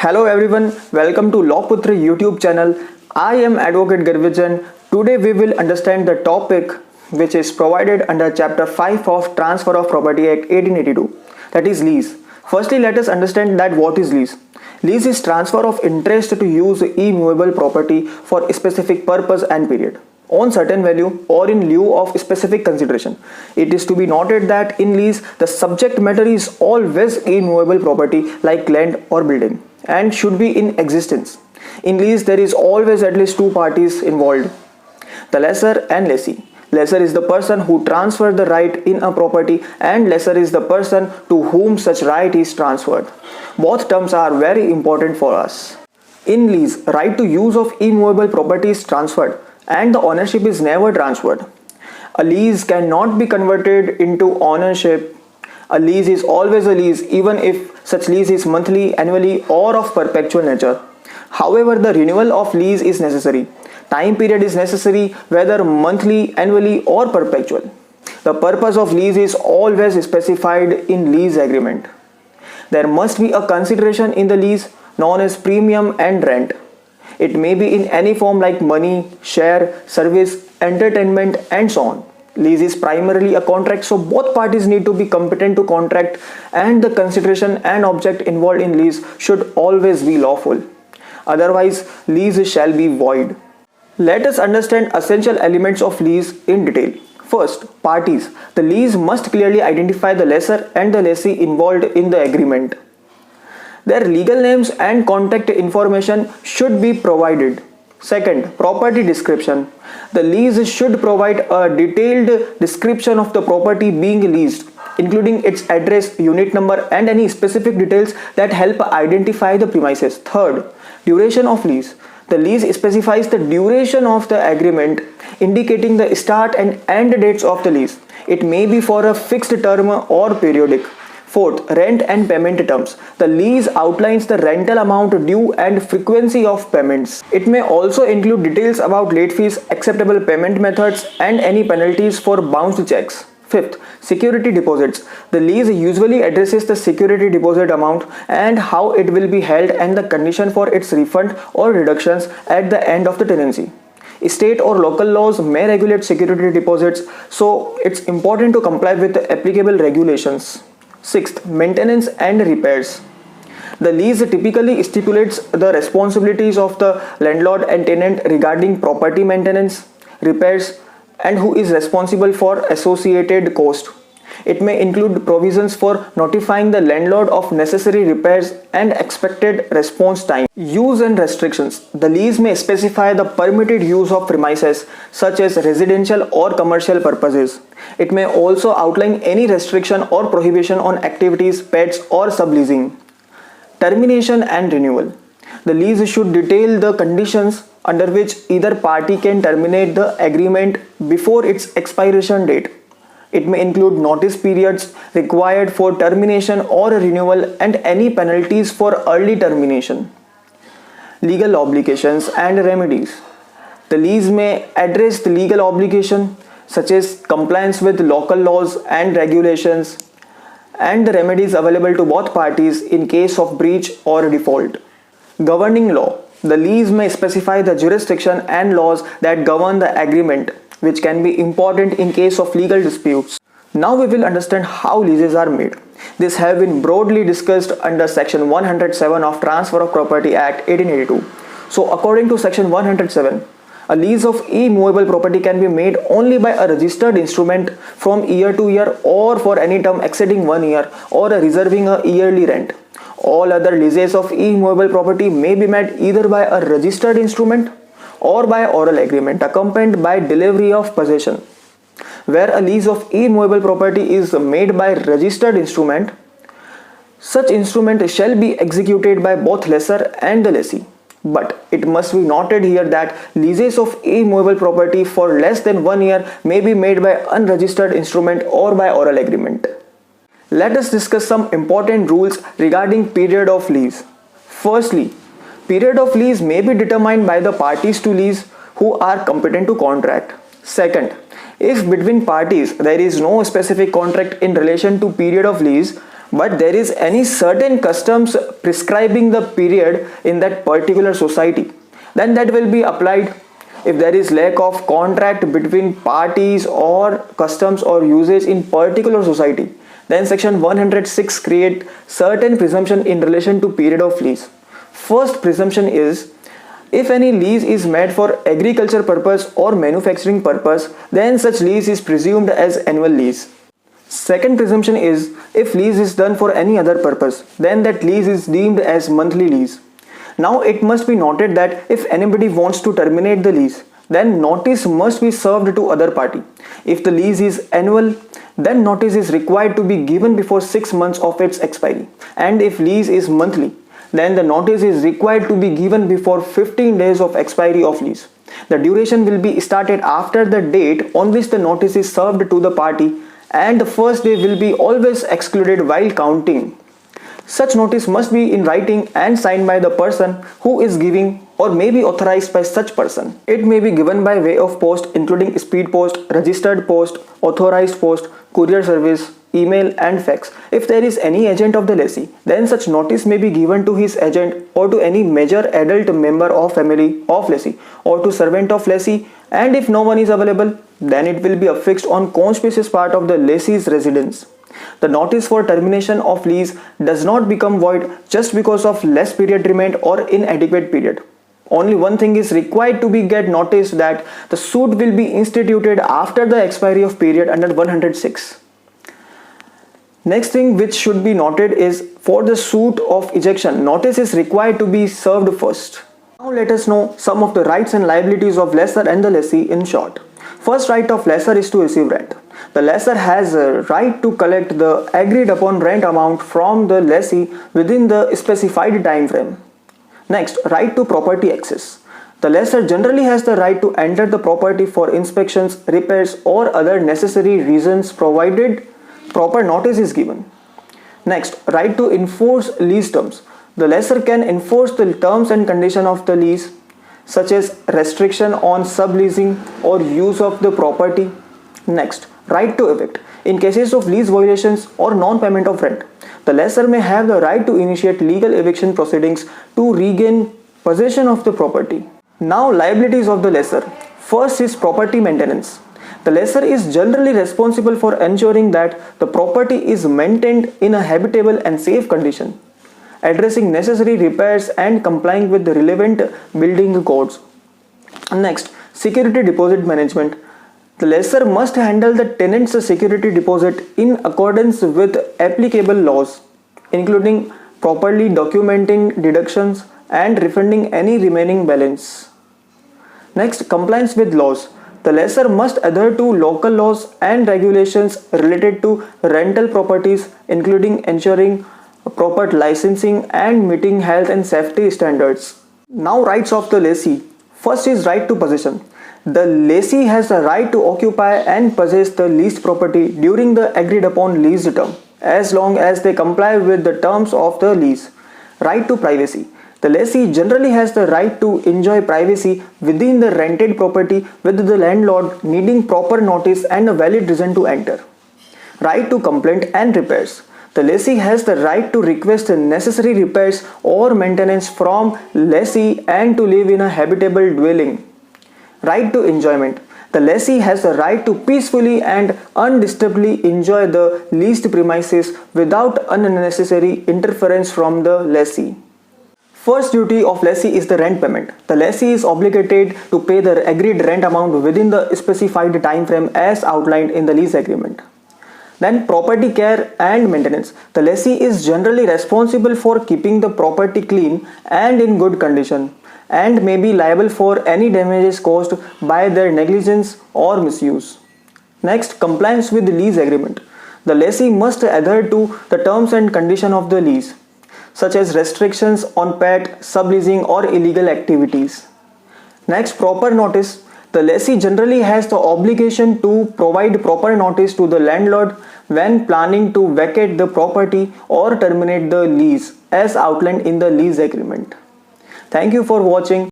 Hello everyone, welcome to Lawputra YouTube channel. I am Advocate Garvijan. Today we will understand the topic which is provided under Chapter 5 of Transfer of Property Act 1882, that is lease. Firstly, let us understand that what is lease. Lease is transfer of interest to use immovable property for a specific purpose and period on certain value or in lieu of specific consideration. It is to be noted that in lease the subject matter is always immovable property like land or building and should be in existence. In lease there is always at least two parties involved, the lessor and lessee. Lessor is the person who transfers the right in a property and lessor is the person to whom such right is transferred. Both terms are very important for us. In lease, right to use of immovable property is transferred and the ownership is never transferred. A lease cannot be converted into ownership. A lease is always a lease even if such lease is monthly, annually or of perpetual nature. However, the renewal of lease is necessary. Time period is necessary whether monthly, annually or perpetual. The purpose of lease is always specified in lease agreement. There must be a consideration in the lease known as premium and rent. It may be in any form like money, share, service, entertainment and so on. Lease is primarily a contract, so both parties need to be competent to contract and the consideration and object involved in lease should always be lawful. Otherwise, lease shall be void. Let us understand essential elements of lease in detail. First, parties. The lease must clearly identify the lessor and the lessee involved in the agreement. Their legal names and contact information should be provided. Second, property description. The lease should provide a detailed description of the property being leased, including its address, unit number and any specific details that help identify the premises. Third, duration of lease. The lease specifies the duration of the agreement, indicating the start and end dates of the lease. It may be for a fixed term or periodic. Fourth, rent and payment terms. The lease outlines the rental amount due and frequency of payments. It may also include details about late fees, acceptable payment methods, and any penalties for bounced checks. Fifth, security deposits. The lease usually addresses the security deposit amount and how it will be held and the condition for its refund or reductions at the end of the tenancy. State or local laws may regulate security deposits, so it's important to comply with the applicable regulations. Sixth, maintenance and repairs. The lease typically stipulates the responsibilities of the landlord and tenant regarding property maintenance, repairs, and who is responsible for associated cost. It may include provisions for notifying the landlord of necessary repairs and expected response time. Use and restrictions. The lease may specify the permitted use of premises such as residential or commercial purposes. It may also outline any restriction or prohibition on activities, pets or subleasing. Termination and renewal. The lease should detail the conditions under which either party can terminate the agreement before its expiration date. It may include notice periods required for termination or renewal and any penalties for early termination. Legal obligations and remedies. The lease may address the legal obligation such as compliance with local laws and regulations and the remedies available to both parties in case of breach or default. Governing law. The lease may specify the jurisdiction and laws that govern the agreement, which can be important in case of legal disputes. Now we will understand how leases are made. These have been broadly discussed under Section 107 of Transfer of Property Act 1882. So according to Section 107, a lease of immovable property can be made only by a registered instrument from year to year or for any term exceeding 1 year or reserving a yearly rent. All other leases of immovable property may be made either by a registered instrument or by oral agreement accompanied by delivery of possession. Where a lease of immovable property is made by registered instrument, such instrument shall be executed by both lessor and the lessee. But it must be noted here that leases of immovable property for less than 1 year may be made by unregistered instrument or by oral agreement. Let us discuss some important rules regarding period of lease. Firstly, period of lease may be determined by the parties to lease who are competent to contract. Second, if between parties there is no specific contract in relation to period of lease, but there is any certain customs prescribing the period in that particular society, then that will be applied. If there is lack of contract between parties or customs or usage in particular society, then section 106 create certain presumption in relation to period of lease. First presumption is, if any lease is made for agriculture purpose or manufacturing purpose, then such lease is presumed as annual lease. Second presumption is, if lease is done for any other purpose, then that lease is deemed as monthly lease. Now it must be noted that if anybody wants to terminate the lease, then notice must be served to other party. If the lease is annual, then notice is required to be given before 6 months of its expiry. And if lease is monthly, then the notice is required to be given before 15 days of expiry of lease. The duration will be started after the date on which the notice is served to the party, and the first day will be always excluded while counting. Such notice must be in writing and signed by the person who is giving, or may be authorized by such person. It may be given by way of post, including speed post, registered post, authorized post, courier service, email and fax. If there is any agent of the lessee, then such notice may be given to his agent or to any major adult member of family of lessee or to servant of lessee, and if no one is available, then it will be affixed on conspicuous part of the lessee's residence. The notice for termination of lease does not become void just because of less period remained or inadequate period. Only one thing is required to be get notice, that the suit will be instituted after the expiry of period under 106. Next thing which should be noted is, for the suit of ejection, notice is required to be served first. Now let us know some of the rights and liabilities of lessor and the lessee in short. First right of lessor is to receive rent. The lessor has a right to collect the agreed upon rent amount from the lessee within the specified time frame. Next, right to property access. The lessor generally has the right to enter the property for inspections, repairs or other necessary reasons provided proper notice is given. Next, right to enforce lease terms. The lessor can enforce the terms and conditions of the lease, such as restriction on subleasing or use of the property. Next, right to evict. In cases of lease violations or non-payment of rent, the lessor may have the right to initiate legal eviction proceedings to regain possession of the property. Now, liabilities of the lessor. First is property maintenance. The lessor is generally responsible for ensuring that the property is maintained in a habitable and safe condition, addressing necessary repairs and complying with the relevant building codes. Next, security deposit management. The lessor must handle the tenant's security deposit in accordance with applicable laws, including properly documenting deductions and refunding any remaining balance. Next, compliance with laws. The lessor must adhere to local laws and regulations related to rental properties, including ensuring proper licensing and meeting health and safety standards. Now, rights of the lessee. First is right to possession. The lessee has the right to occupy and possess the leased property during the agreed upon lease term, as long as they comply with the terms of the lease. Right to privacy. The lessee generally has the right to enjoy privacy within the rented property, with the landlord needing proper notice and a valid reason to enter. Right to complaint and repairs. The lessee has the right to request the necessary repairs or maintenance from lessee and to live in a habitable dwelling. Right to enjoyment. The lessee has the right to peacefully and undisturbedly enjoy the leased premises without unnecessary interference from the lessee. First duty of lessee is the rent payment. The lessee is obligated to pay the agreed rent amount within the specified time frame as outlined in the lease agreement. Then, property care and maintenance. The lessee is generally responsible for keeping the property clean and in good condition, and may be liable for any damages caused by their negligence or misuse. Next, compliance with the lease agreement. The lessee must adhere to the terms and conditions of the lease, such as restrictions on pet, subleasing or illegal activities. Next, proper notice. The lessee generally has the obligation to provide proper notice to the landlord when planning to vacate the property or terminate the lease as outlined in the lease agreement. Thank you for watching.